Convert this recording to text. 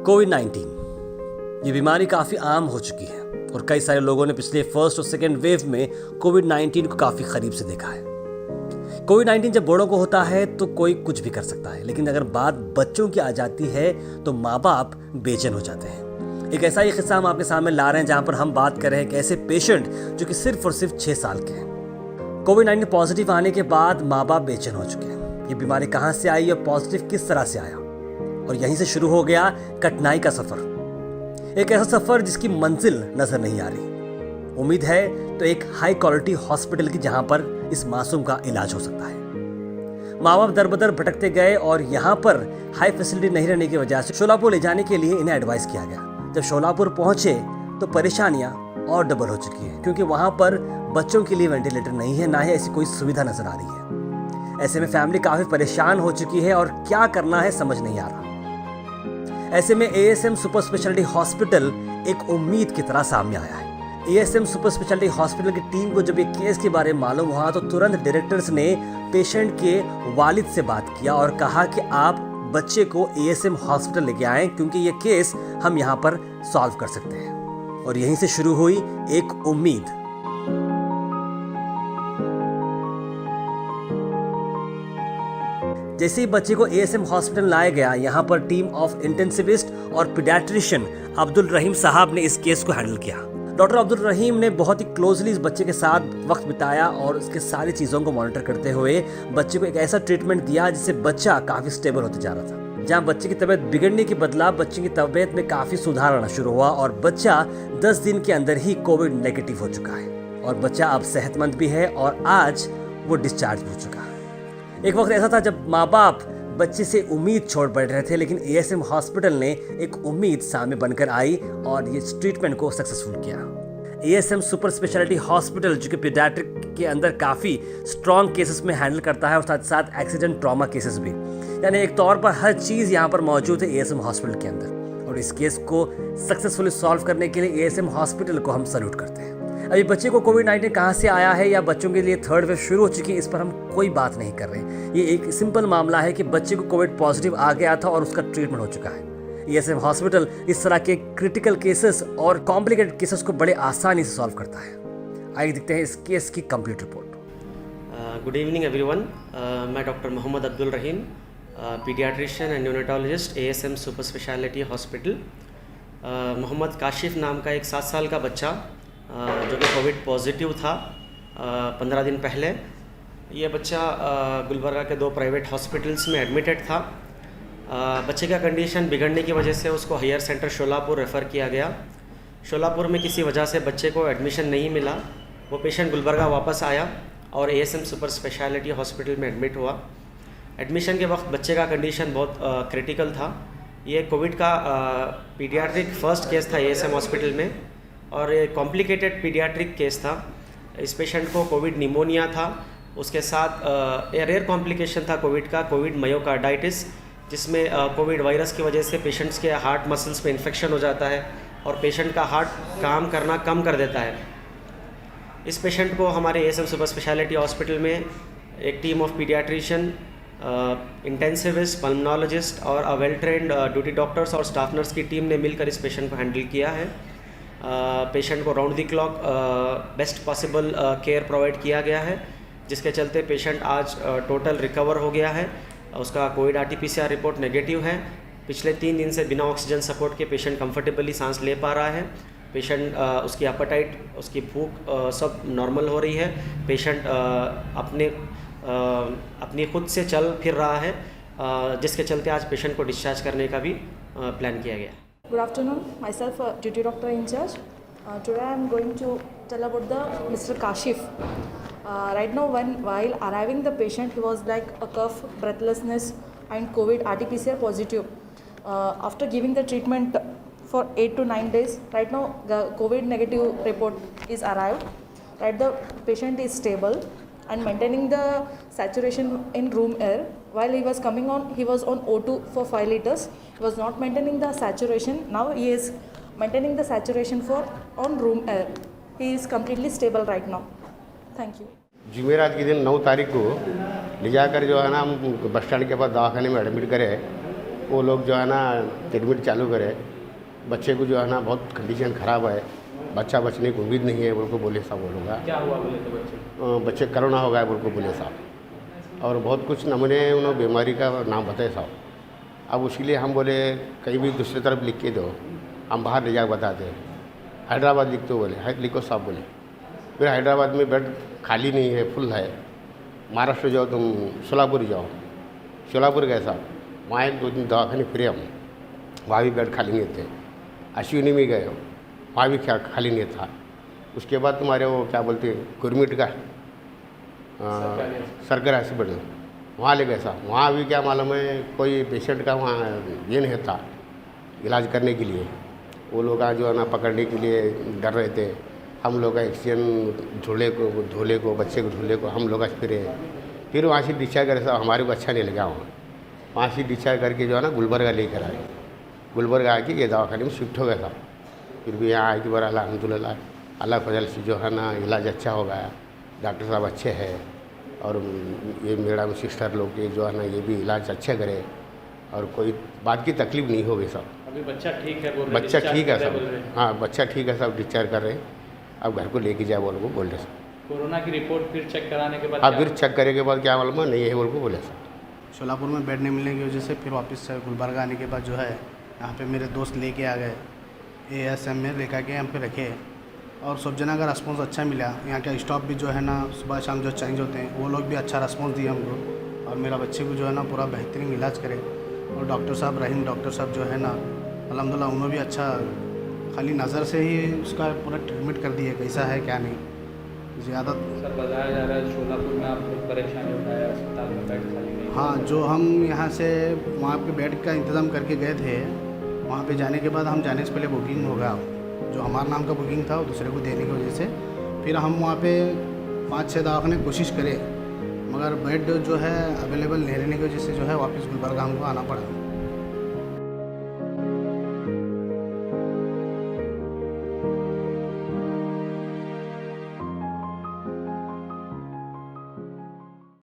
कोविड-19 ये बीमारी काफ़ी आम हो चुकी है और कई सारे लोगों ने पिछले फर्स्ट और सेकेंड वेव में कोविड-19 को काफ़ी करीब से देखा है। कोविड-19 जब बड़ों को होता है तो कोई कुछ भी कर सकता है, लेकिन अगर बात बच्चों की आ जाती है तो माँ बाप बेचैन हो जाते हैं। एक ऐसा ही किस्सा हम आपके सामने ला रहे हैं जहाँ पर हम बात कर रहे हैं एक ऐसे पेशेंट जो कि सिर्फ और सिर्फ 6 साल के हैं। कोविड-19 पॉजिटिव आने के बाद माँ बाप बेचैन हो चुके हैं। ये बीमारी कहाँ से आई और पॉजिटिव किस तरह से आया, और यहीं से शुरू हो गया कठिनाई का सफर। एक ऐसा सफर जिसकी मंजिल नजर नहीं आ रही। उम्मीद है तो एक हाई क्वालिटी हॉस्पिटल की जहां पर इस मासूम का इलाज हो सकता है। माँ बाप दर बदर भटकते गए और यहाँ पर हाई फैसिलिटी नहीं रहने की वजह से शोलापुर ले जाने के लिए इन्हें एडवाइस किया गया। जब शोलापुर पहुंचे तो परेशानियां और डबल हो चुकी है, क्योंकि वहां पर बच्चों के लिए वेंटिलेटर नहीं है, ना ही ऐसी कोई सुविधा नजर आ रही है। ऐसे में फैमिली काफी परेशान हो चुकी है और क्या करना है समझ नहीं आ रहा। ऐसे में एएसएम सुपर स्पेशलिटी हॉस्पिटल एक उम्मीद की तरह सामने आया है। एएसएम सुपर स्पेशलिटी हॉस्पिटल की टीम को जब ये केस के बारे में मालूम हुआ तो तुरंत डायरेक्टर्स ने पेशेंट के वालिद से बात किया और कहा कि आप बच्चे को एएसएम हॉस्पिटल लेके आएं, क्योंकि ये केस हम यहाँ पर सॉल्व कर सकते हैं। और यहीं से शुरू हुई एक उम्मीद। जैसे ही बच्चे को एएसएम हॉस्पिटल लाया गया, यहाँ पर टीम ऑफ इंटेंसिविस्ट और पीडियाट्रिशियन अब्दुल रहीम साहब ने इस केस को हैंडल किया। डॉक्टर अब्दुल रहीम ने बहुत ही क्लोजली इस बच्चे के साथ वक्त बिताया और उसके सारी चीज़ों को मॉनिटर करते हुए बच्चे को एक ऐसा ट्रीटमेंट दिया जिससे बच्चा काफ़ी स्टेबल होते जा रहा था। जहाँ बच्चे की तबीयत बिगड़ने के बदला बच्चे की तबीयत में काफ़ी सुधार आना शुरू हुआ और बच्चा 10 दिन के अंदर ही कोविड नेगेटिव हो चुका है और बच्चा अब सेहतमंद भी है और आज वो डिस्चार्ज भी हो चुका है। एक वक्त ऐसा था जब माँ बाप बच्चे से उम्मीद छोड़ बैठ रहे थे, लेकिन एएसएम हॉस्पिटल ने एक उम्मीद सामने बनकर आई और ये ट्रीटमेंट को सक्सेसफुल किया। एएसएम सुपर स्पेशलिटी हॉस्पिटल जो कि पीडियाट्रिक के अंदर काफ़ी स्ट्रॉन्ग केसेस में हैंडल करता है और साथ साथ एक्सीडेंट ट्रॉमा केसेस भी, यानी एक तौर पर हर चीज़ यहाँ पर मौजूद है एएसएम हॉस्पिटल के अंदर। और इस केस को सक्सेसफुली सॉल्व करने के लिए एएसएम हॉस्पिटल को हम सैल्यूट करते हैं। अभी बच्चे को कोविड-19 कहाँ से आया है या बच्चों के लिए थर्ड वेव शुरू हो चुकी है, इस पर हम कोई बात नहीं कर रहे। ये एक सिंपल मामला है कि बच्चे को कोविड पॉजिटिव आ गया था और उसका ट्रीटमेंट हो चुका है। एएसएम हॉस्पिटल इस तरह के क्रिटिकल केसेस और कॉम्प्लिकेटेड केसेस को बड़े आसानी से सॉल्व करता है। आइए देखते हैं इस केस की complete report. Good evening everyone, मैं doctor Mohammad Abdul Rahim, paediatrician and neonatologist, ASM super speciality hospital. Mohammad Kashif नाम का एक 7 साल का बच्चा जो कि कोविड पॉजिटिव था 15 दिन पहले। ये बच्चा गुलबर्गा के 2 प्राइवेट हॉस्पिटल्स में एडमिटेड था। बच्चे का कंडीशन बिगड़ने की वजह से उसको हायर सेंटर शोलापुर रेफ़र किया गया। शोलापुर में किसी वजह से बच्चे को एडमिशन नहीं मिला। वो पेशेंट गुलबर्गा वापस आया और एएसएम सुपर स्पेशलिटी हॉस्पिटल में एडमिट हुआ। एडमिशन के वक्त बच्चे का कंडीशन बहुत क्रिटिकल था। ये कोविड का पीडियाट्रिक फर्स्ट केस था एएसएम हॉस्पिटल में और ये कॉम्प्लिकेटेड पीडियाट्रिक केस था। इस पेशेंट को कोविड निमोनिया था, उसके साथ रेयर कॉम्प्लिकेशन था कोविड का, कोविड मायोकार्डाइटिस, जिसमें कोविड वायरस की वजह से पेशेंट्स के हार्ट मसल्स में इन्फेक्शन हो जाता है और पेशेंट का हार्ट काम करना कम कर देता है। इस पेशेंट को हमारे एएसएम सुपर स्पेशलिटी हॉस्पिटल में एक team of paediatrician, intensivist, pulmonologist और वेल ट्रेंड ड्यूटी डॉक्टर्स और स्टाफ नर्स की टीम ने मिलकर इस पेशेंट को हैंडल किया है। पेशेंट को round the clock best possible care provide किया गया है, जिसके चलते पेशेंट आज टोटल रिकवर हो गया है। उसका कोविड आरटीपीसीआर रिपोर्ट नेगेटिव है। पिछले 3 दिन से बिना ऑक्सीजन सपोर्ट के पेशेंट कंफर्टेबली सांस ले पा रहा है। पेशेंट उसकी एपेटाइट, उसकी भूख सब नॉर्मल हो रही है। पेशेंट अपनी खुद से चल फिर रहा है, जिसके चलते आज पेशेंट को डिस्चार्ज करने का भी प्लान किया गया। Good afternoon, myself duty doctor in charge. Today I am going to tell about the Mr. Kashif. Right now while arriving the patient, he was like a cough, breathlessness and COVID RT-PCR positive. After giving the treatment for 8 to 9 days, right now the COVID negative report is arrived. Right, the patient is stable and maintaining the saturation in room air. While he was coming on, he was on O2 for 5 liters. He was not maintaining the saturation. Now he is maintaining the saturation for on room air. He is completely stable right now. Thank you. जुमेरात के दिन 9 तारीख को ले जाकर जो है ना हम बस स्टैंड के पास दवाखाने में एडमिट करे। वो लोग जो है ना ट्रीटमेंट चालू करे। बच्चे को जो है ना बहुत कंडीशन ख़राब है, बच्चा बचने की उम्मीद नहीं है बोल को बोले साहब। वो लोग क्या हुआ बोले तो बच्चे? बच्चे कोरोना हो गया बोल को बोले साहब, और बहुत कुछ नमूने उन्होंने बीमारी का नाम बताए साहब। अब उसके लिए हम बोले कहीं भी दूसरी तरफ लिख के दो, हम बाहर ले जाकर बताते हैं। हैदराबाद लिख दो बोले, लिखो साहब बोले। फिर हैदराबाद में बेड खाली नहीं है, फुल है। महाराष्ट्र जाओ तुम, सोलापुर जाओ। सोलापुर गए साहब, वहाँ 1-2 दिन दवाखाने फिरे हम, वहाँ भी बेड खाली नहीं थे। अश्विनी में गए, वहाँ भी खाली नहीं था। उसके बाद तुम्हारे वो क्या बोलते हैं गवर्नमेंट का सरकारी हॉस्पिटल, वहाँ ले गए साहब। वहाँ भी क्या मालूम है कोई पेशेंट का वहाँ ये नहीं था इलाज करने के लिए। वो लोग जो है ना पकड़ने के लिए डर रहे थे। हम लोग का एक्सीडेंट झूले को बच्चे को झूले को हम लोग फिर वहाँ से डिस्चार्ज करे साहब। हमारे को अच्छा नहीं लगा वहाँ से डिस्चार्ज करके जो है ना गुलबर्गा लेकर आए। गुलबर्गा आके ये दवाखाने में शिफ्ट हो गया साहब। फिर भी यहाँ आए कि बार अल्हम्दुलिल्लाह अल्लाह फजल से जो है ना इलाज अच्छा हो गया। डॉक्टर साहब अच्छे हैं, और ये मैडम सिस्टर लोग के जो है ना ये भी इलाज अच्छा करे, और कोई बात की तकलीफ नहीं होगी साहब। अभी बच्चा ठीक है बोल रहे? बच्चा ठीक है बोल रहे? साहब, हाँ बच्चा ठीक है साहब, डिस्चार्ज कर रहे हैं। अब घर को लेके जाए बोल को बोल रहे साहब। कोरोना की रिपोर्ट फिर चेक कराने के बाद हाँ क्या फिर चेक करने के बाद क्या मालूम है नहीं है बोल को बोले साहब। सोलापुर में बेड नहीं मिलने की वजह से फिर वापस से गुलबर्गा आने के बाद जो है यहाँ पे मेरे दोस्त लेके आ गए, ASM में लेकर के यहाँ पे रखे, और सब जना का रिस्पॉन्स अच्छा मिला। यहाँ का स्टाफ भी जो है ना सुबह शाम जो चेंज होते हैं वो लोग भी अच्छा रिस्पॉन्स दिए हमको, और मेरा बच्चे को जो है ना पूरा बेहतरीन इलाज करे। और डॉक्टर साहब रहीम डॉक्टर साहब जो है ना अल्हम्दुलिल्लाह उन्होंने भी अच्छा खाली नज़र से ही उसका पूरा ट्रीटमेंट कर दिए, कैसा है क्या नहीं ज़्यादा। सर बताया जा रहा है सोलापुर में आप लोग परेशानी उठाया, अस्पताल में बेड खाली नहीं। हाँ, जो हम यहाँ से वहाँ पे बेड का इंतज़ाम करके गए थे, वहाँ पे जाने के बाद हम जाने से पहले बुकिंग होगा, जो हमारा नाम का बुकिंग था वो दूसरे को देने की वजह से फिर हम वहाँ पे 5-6 दवाखाने कोशिश करें, मगर बेड जो है अवेलेबल नहीं रहने की वजह से जो है वापस गुलबर्गा हमको आना पड़ा।